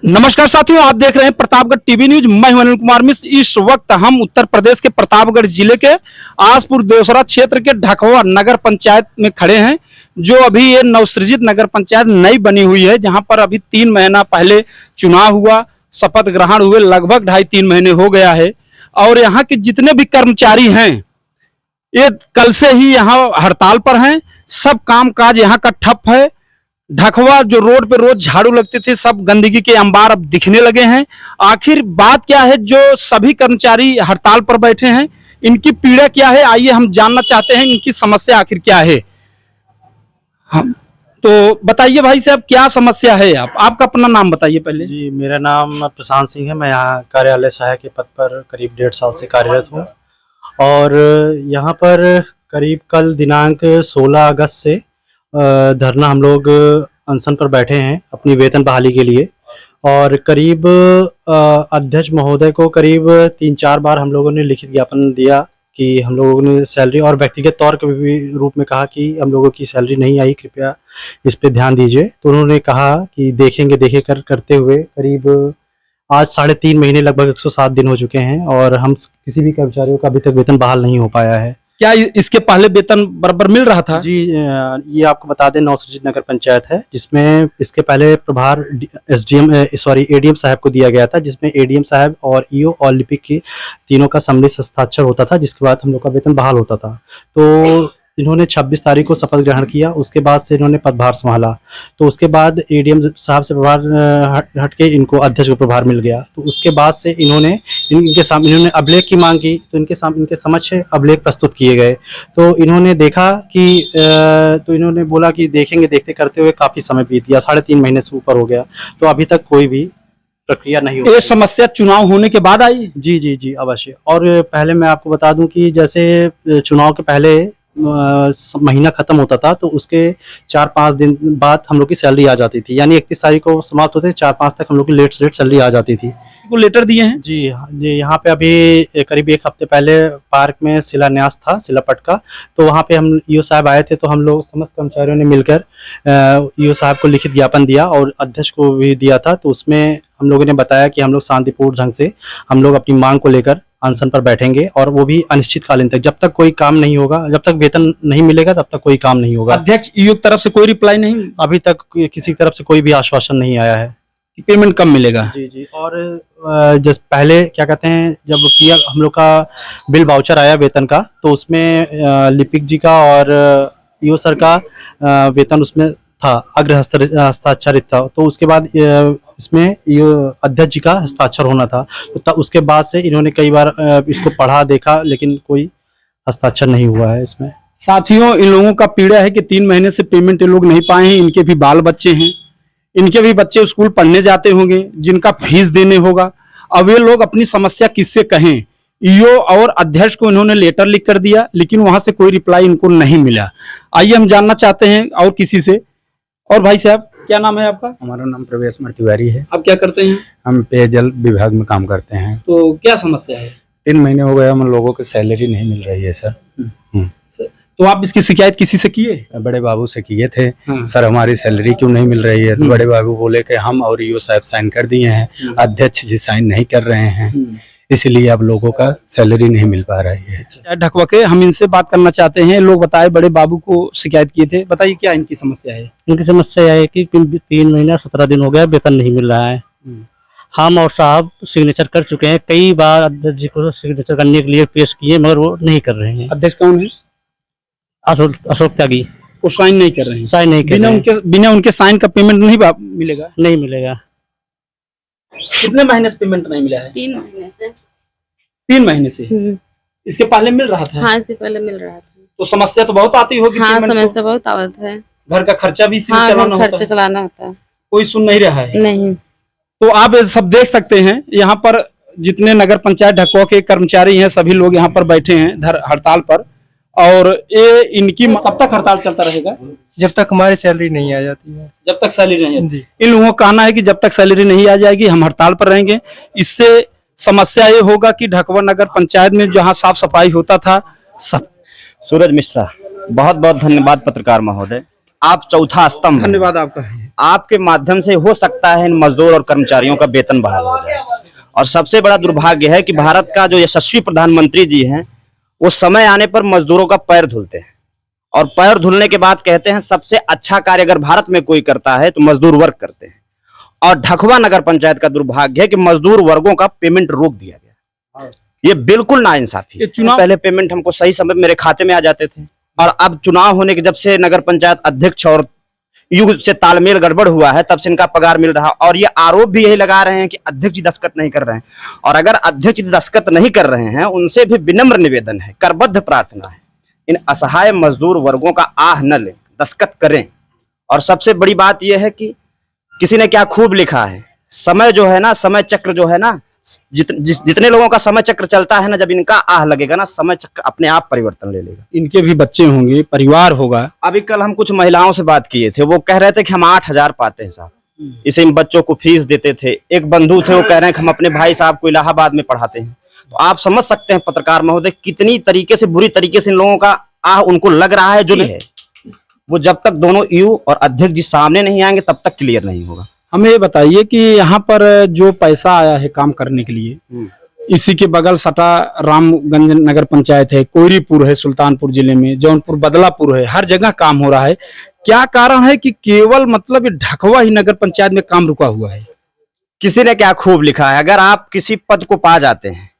नमस्कार साथियों, आप देख रहे हैं प्रतापगढ़ टीवी न्यूज। मैं हूं अनिल कुमार मिश्र। इस वक्त हम उत्तर प्रदेश के प्रतापगढ़ जिले के आसपुर देवसरा क्षेत्र के ढकवा नगर पंचायत में खड़े हैं, जो अभी ये नवसृजित नगर पंचायत नई बनी हुई है, जहां पर अभी 3 महीना पहले चुनाव हुआ, शपथ ग्रहण हुए, लगभग 2.5-3 महीने हो गया है। और यहाँ के जितने भी कर्मचारी हैं ये कल से ही यहाँ हड़ताल पर हैं। सब काम काज यहाँ का ठप है। ढकवा जो रोड पे रोज झाड़ू लगते थे, सब गंदगी के अंबार अब दिखने लगे हैं। आखिर बात क्या है जो सभी कर्मचारी हड़ताल पर बैठे हैं, इनकी पीड़ा क्या है, आइए हम जानना चाहते हैं इनकी समस्या आखिर क्या है। हम तो बताइए भाई साहब, क्या समस्या है। आपका अपना नाम बताइए पहले। जी, मेरा नाम प्रशांत सिंह है। मैं यहाँ कार्यालय सहायक के पद पर करीब 1.5 साल से कार्यरत हूँ। और यहाँ पर करीब कल दिनांक 16 अगस्त से धरना हम लोग अनशन पर बैठे हैं अपनी वेतन बहाली के लिए। और करीब अध्यक्ष महोदय को करीब 3-4 बार हम लोगों ने लिखित ज्ञापन दिया कि हम लोगों ने सैलरी और व्यक्तिगत तौर के भी रूप में कहा कि हम लोगों की सैलरी नहीं आई, कृपया इस पे ध्यान दीजिए। तो उन्होंने कहा कि देखेंगे करते हुए करीब आज 3.5 महीने लगभग 107 दिन हो चुके हैं और हम किसी भी कर्मचारियों का अभी तक वेतन बहाल नहीं हो पाया है। क्या इसके पहले वेतन बराबर मिल रहा था? जी, ये आपको बता दें नवसृजित नगर पंचायत है, जिसमें इसके पहले प्रभार एडीएम साहब को दिया गया था, जिसमें एडीएम साहब और ईओ और लिपिक की तीनों का सम्मिलित हस्ताक्षर होता था, जिसके बाद हम लोग का वेतन बहाल होता था। तो इन्होंने 26 तारीख को शपथ ग्रहण किया, उसके बाद से इन्होंने पदभार संभाला। तो उसके बाद एडीएम साहब से प्रभार हट के इनको अध्यक्ष को प्रभार मिल गया। तो उसके बाद से इनके सामने इन्होंने अभिलेख की मांग की, तो इनके समक्ष अभिलेख प्रस्तुत किए गए। तो इन्होंने देखा कि तो इन्होंने बोला कि देखेंगे, देखते करते हुए काफ़ी समय बीत गया, 3.5 महीने से ऊपर हो गया। तो अभी तक कोई भी प्रक्रिया नहीं हुई। ये समस्या चुनाव होने के बाद आई? जी अवश्य। और पहले मैं आपको बता दूं कि जैसे चुनाव के पहले महीना खत्म होता था तो उसके 4-5 दिन बाद हम लोग की सैलरी आ जाती थी, यानी 31 तारीख को समाप्त होते 4-5 तक हम लोग की लेट सैलरी आ जाती थी। को लेटर दिए हैं? जी, यहाँ पे अभी करीब 1 हफ्ते पहले पार्क में शिलान्यास था शिलापट का, तो वहाँ पे हम ईओ साहब आए थे। तो हम लोग समस्त कर्मचारियों ने मिलकर ईओ साहब को लिखित ज्ञापन दिया और अध्यक्ष को भी दिया था। तो उसमें हम लोगों ने बताया कि हम लोग शांतिपूर्ण ढंग से हम लोग अपनी मांग को लेकर अनशन पर बैठेंगे, और वो भी अनिश्चितकालीन तक, जब तक कोई काम नहीं होगा, जब तक वेतन नहीं मिलेगा तब तक कोई काम नहीं होगा। अध्यक्ष ईओ की तरफ से कोई रिप्लाई नहीं? अभी तक किसी तरफ से कोई भी आश्वासन नहीं आया है। पेमेंट कब मिलेगा? जी। और जब पहले क्या कहते हैं, जब किया हम लोग का बिल वाउचर आया वेतन का, तो उसमें लिपिक जी का और ईओ सर का वेतन उसमें था, अग्र हस्ताक्षरित था। तो उसके बाद इसमें अध्यक्ष जी का हस्ताक्षर होना था। तो उसके बाद से इन्होंने कई बार इसको पढ़ा देखा, लेकिन कोई हस्ताक्षर नहीं हुआ है इसमें। साथियों, इन लोगों का पीड़ा है कि 3 महीने से पेमेंट ये लोग नहीं पाए हैं। इनके भी बाल बच्चे हैं, इनके भी बच्चे स्कूल पढ़ने जाते होंगे, जिनका फीस देने होगा। अब ये लोग अपनी समस्या किससे कहें? ईओ और अध्यक्ष को इन्होंने लेटर लिख कर दिया, लेकिन वहां से कोई रिप्लाई इनको नहीं मिला। आइए हम जानना चाहते हैं और किसी से। और भाई साहब, क्या नाम है आपका? हमारा नाम प्रवेश तिवारी है। आप क्या करते हैं? हम पेयजल विभाग में काम करते हैं। तो क्या समस्या है? 3 महीने हो गए, हम लोगों को सैलरी नहीं मिल रही है सर। तो आप इसकी शिकायत किसी से किए? बड़े बाबू से किए थे। हाँ। सर हमारी सैलरी क्यों नहीं मिल रही है? तो बड़े बाबू बोले कि हम और ईओ साहब साइन कर दिए हैं, अध्यक्ष जी साइन नहीं कर रहे हैं, इसीलिए अब लोगों का सैलरी नहीं मिल पा रही है। ढकवा के हम इनसे बात करना चाहते हैं। लोग बताए बड़े बाबू को शिकायत किए थे, बताइए क्या इनकी समस्या है? इनकी समस्या यह है कि 3 महीना 17 दिन हो गया, वेतन नहीं मिल रहा है। हम और साहब सिग्नेचर कर चुके हैं, कई बार अध्यक्ष जी को सिग्नेचर करने के लिए पेश किए, मगर वो नहीं कर रहे हैं। अध्यक्ष कौन है? अशोक त्यागी। वो साइन नहीं कर रहे हैं? साइन नहीं कर रहे हैं। बिना उनके साइन का पेमेंट नहीं मिलेगा? नहीं मिलेगा। कितने महीने से पेमेंट नहीं मिला है? 3 महीने से। 3 महीने से? इसके पहले मिल रहा था? हाँ, इससे पहले मिल रहा था। तो समस्या तो बहुत आती होगी? हाँ, समस्या बहुत आवत है। घर का खर्चा भी हाँ, खर्चा चलाना होता है। कोई सुन नहीं रहा है? नहीं। तो आप सब देख सकते हैं, यहाँ पर जितने नगर पंचायत ढकवा के कर्मचारी हैं, सभी लोग यहाँ पर बैठे हैं हड़ताल पर। और ये इनकी कब तक हड़ताल चलता रहेगा? जब तक हमारी सैलरी नहीं आ जाती है। जब तक सैलरी नहीं आती। इन लोगों का कहना है कि जब तक सैलरी नहीं आ जाएगी हम हड़ताल पर रहेंगे। इससे समस्या ये होगा कि ढकवा नगर पंचायत में जहाँ साफ सफाई होता था सब। सूरज मिश्रा, बहुत बहुत धन्यवाद पत्रकार महोदय, आप चौथा स्तंभ। धन्यवाद आपका। आपके माध्यम से हो सकता है इन मजदूर और कर्मचारियों का वेतन बहाल हो जाए। और सबसे बड़ा दुर्भाग्य है कि भारत का जो यशस्वी प्रधानमंत्री जी हैं, वो समय आने पर मजदूरों का पैर धुलते हैं और पैर धुलने के बाद कहते हैं सबसे अच्छा कार्य अगर भारत में कोई करता है तो मजदूर वर्ग करते हैं। और ढकवा नगर पंचायत का दुर्भाग्य है कि मजदूर वर्गों का पेमेंट रोक दिया गया। ये बिल्कुल नाइंसाफी है। पहले पेमेंट हमको सही समय मेरे खाते में आ जाते थे, और अब चुनाव होने के जब से नगर पंचायत अध्यक्ष और युग से तालमेल गड़बड़ हुआ है, तब से इनका पगार मिल रहा। और ये आरोप भी यही लगा रहे हैं कि अध्यक्ष जी दस्तखत नहीं कर रहे हैं। और अगर अध्यक्ष जी दस्तखत नहीं कर रहे हैं, उनसे भी विनम्र निवेदन है, करबद्ध प्रार्थना है, इन असहाय मजदूर वर्गों का आह न लें, दस्तखत करें। और सबसे बड़ी बात यह है कि किसी ने क्या खूब लिखा है, समय जो है ना, समय चक्र जो है ना, जितने लोगों का समय चक्र चलता है ना, जब इनका आह लगेगा ना, समय चक्र अपने आप परिवर्तन ले लेगा। इनके भी बच्चे होंगे, परिवार होगा। अभी कल हम कुछ महिलाओं से बात किए थे, वो कह रहे थे कि हम 8,000 पाते हैं साहब, इसे इन बच्चों को फीस देते थे। एक बंधु थे, वो कह रहे हैं कि हम अपने भाई साहब को इलाहाबाद में पढ़ाते हैं। तो आप समझ सकते हैं पत्रकार महोदय, कितनी तरीके से, बुरी तरीके से इन लोगों का आह उनको लग रहा है जो नहीं है। वो जब तक दोनों ईओ और अध्यक्ष जी सामने नहीं आएंगे तब तक क्लियर नहीं होगा। हमें ये बताइए कि यहाँ पर जो पैसा आया है काम करने के लिए, इसी के बगल सटा रामगंज नगर पंचायत है, कोयरीपुर है सुल्तानपुर जिले में, जौनपुर बदलापुर है, हर जगह काम हो रहा है। क्या कारण है कि केवल मतलब ये ढकवा ही नगर पंचायत में काम रुका हुआ है? किसी ने क्या खूब लिखा है, अगर आप किसी पद को पा जाते हैं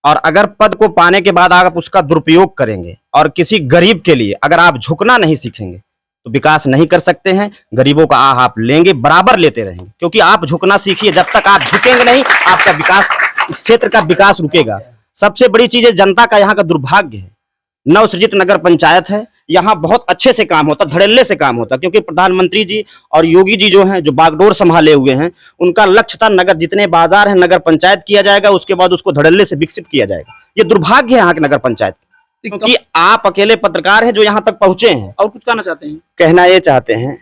और अगर पद को पाने के बाद आप उसका दुरुपयोग करेंगे और किसी गरीब के लिए अगर आप झुकना नहीं सीखेंगे तो विकास नहीं कर सकते हैं। गरीबों का आह आप लेंगे, बराबर लेते रहेंगे, क्योंकि आप झुकना सीखिए। जब तक आप झुकेंगे नहीं, आपका विकास, इस क्षेत्र का विकास रुकेगा। सबसे बड़ी चीज है जनता का यहाँ का दुर्भाग्य है। नवसृजित नगर पंचायत है, यहाँ बहुत अच्छे से काम होता, धड़ल्ले से काम होता, क्योंकि प्रधानमंत्री जी और योगी जी जो हैं, जो बागडोर संभाले हुए हैं, उनका लक्ष्य था नगर जितने बाजार हैं नगर पंचायत किया जाएगा, उसके बाद उसको धड़ल्ले से विकसित किया जाएगा। ये दुर्भाग्य है यहाँ के नगर पंचायत, क्योंकि आप अकेले पत्रकार हैं जो यहाँ तक पहुंचे हैं। और कुछ कहना चाहते हैं? कहना ये चाहते हैं,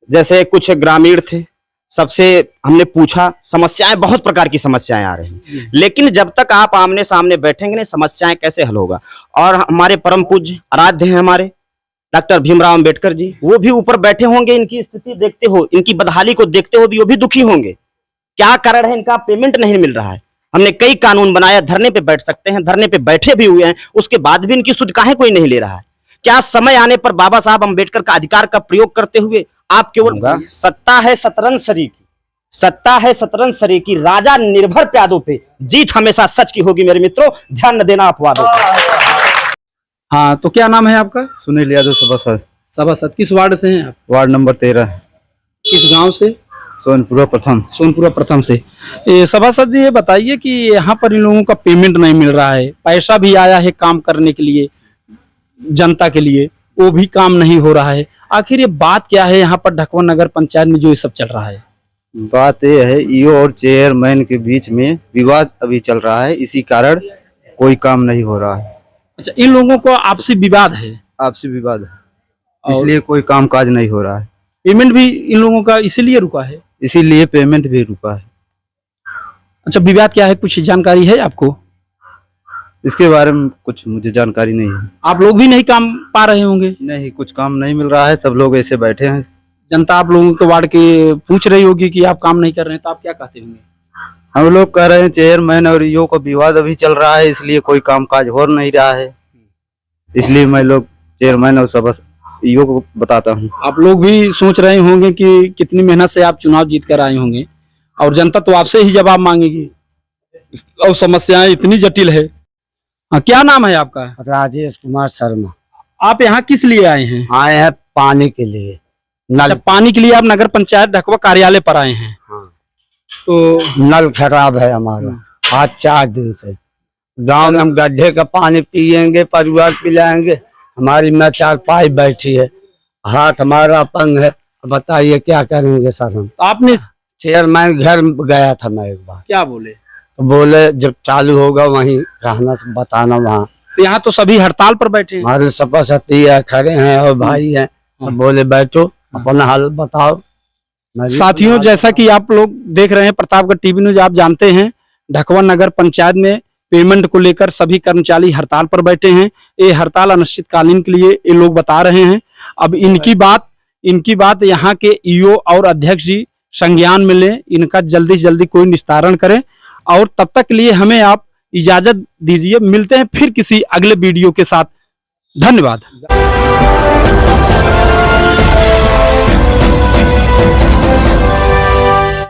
जैसे कुछ ग्रामीण थे, सबसे हमने पूछा, समस्याएं, बहुत प्रकार की समस्याएं आ रही हैं, लेकिन जब तक आप आमने सामने बैठेंगे नहीं, समस्याएं कैसे हल होगा। और हमारे परम पूज्य आराध्य हैं हमारे डॉक्टर भीमराव अंबेडकर जी, वो भी ऊपर बैठे होंगे, इनकी स्थिति देखते हो, इनकी बदहाली को देखते हो भी वो भी दुखी होंगे। क्या कारण है, इनका पेमेंट नहीं मिल रहा है। हमने कई कानून बनाया, धरने पे बैठ सकते हैं, धरने पे बैठे भी हुए हैं, उसके बाद भी इनकी सुध काहे कोई नहीं ले रहा है। क्या समय आने पर बाबा साहब अंबेडकर का अधिकार का प्रयोग करते हुए आप केवल, सत्ता है शतरंज सरी की, सत्ता है शतरंज सरी की, राजा निर्भर प्यादों पे, जीत हमेशा सच की होगी मेरे मित्रों, ध्यान न देना अपवादों पर। हाँ, तो क्या नाम है आपका? सुनील यादव सभासद। सभासद किस वार्ड से हैं आप? Ward number 13। किस गांव से? सोनपुरा प्रथम। सोनपुरा प्रथम से। सभासद जी, ये बताइए कि यहाँ पर इन लोगों का पेमेंट नहीं मिल रहा है, पैसा भी आया है काम करने के लिए, जनता के लिए, वो भी काम नहीं हो रहा है। आखिर ये बात क्या है यहाँ पर ढकवा नगर पंचायत में जो ये सब चल रहा है? बात यह है, ईओ और चेयरमैन के बीच में विवाद अभी चल रहा है, इसी कारण कोई काम नहीं हो रहा है। अच्छा, इन लोगों को आपसी विवाद है? आपसी विवाद है, इसलिए कोई काम काज नहीं हो रहा है। पेमेंट भी इन लोगों का इसीलिए रुका है? इसीलिए पेमेंट भी रुका है। अच्छा, विवाद क्या है, कुछ जानकारी है आपको? इसके बारे में कुछ मुझे जानकारी नहीं है। आप लोग भी नहीं काम पा रहे होंगे? नहीं, कुछ काम नहीं मिल रहा है, सब लोग ऐसे बैठे हैं। जनता आप लोगों के वार्ड के पूछ रही होगी कि आप काम नहीं कर रहे हैं, तो आप क्या कहते होंगे? हम लोग कह रहे हैं चेयरमैन और ईओ का विवाद अभी चल रहा है, इसलिए कोई काम काज हो नहीं रहा है। इसलिए मैं लोग चेयरमैन और सभा ईओ को बताता हूँ। आप लोग भी सोच रहे होंगे कि कितनी मेहनत से आप चुनाव जीत कर आए होंगे, और जनता तो आपसे ही जवाब मांगेगी, और समस्याएं इतनी जटिल है। हाँ, क्या नाम है आपका? राजेश कुमार शर्मा। आप यहाँ किस लिए आए हैं? आए हैं पानी के लिए। नल, अच्छा, पानी के लिए आप नगर पंचायत ढकवा कार्यालय पर आए हैं? हाँ। तो नल खराब है हमारा आज 4 दिन से। गांव में हम गड्ढे का पानी पियेंगे, परिवार पिलाएंगे, हमारी में 4 पाई बैठी है, हाथ हमारा अपंग है, बताइए क्या करेंगे सर हम। तो आपने चेयरमैन घर गया था मैं एक बार, क्या बोले? तो बोले जब चालू होगा वहीं रहना, बताना वहाँ। तो यहाँ तो सभी हड़ताल पर बैठे हैं। हमारे सभापति है, खड़े हैं और भाई हैं, सब बोले बैठो अपना हाल बताओ। साथियों, जैसा कि आप लोग देख रहे हैं प्रतापगढ़ टीवी न्यूज, आप जानते हैं ढकवा नगर पंचायत में पेमेंट को लेकर सभी कर्मचारी हड़ताल पर बैठे हैं। ये हड़ताल अनिश्चितकालीन के लिए ये लोग बता रहे हैं। अब इनकी बात इनकी बात यहाँ के ईओ और अध्यक्ष जी संज्ञान में लें, इनका जल्दी से जल्दी कोई निस्तारण करें। और तब तक के लिए हमें आप इजाजत दीजिए, मिलते हैं फिर किसी अगले वीडियो के साथ। धन्यवाद।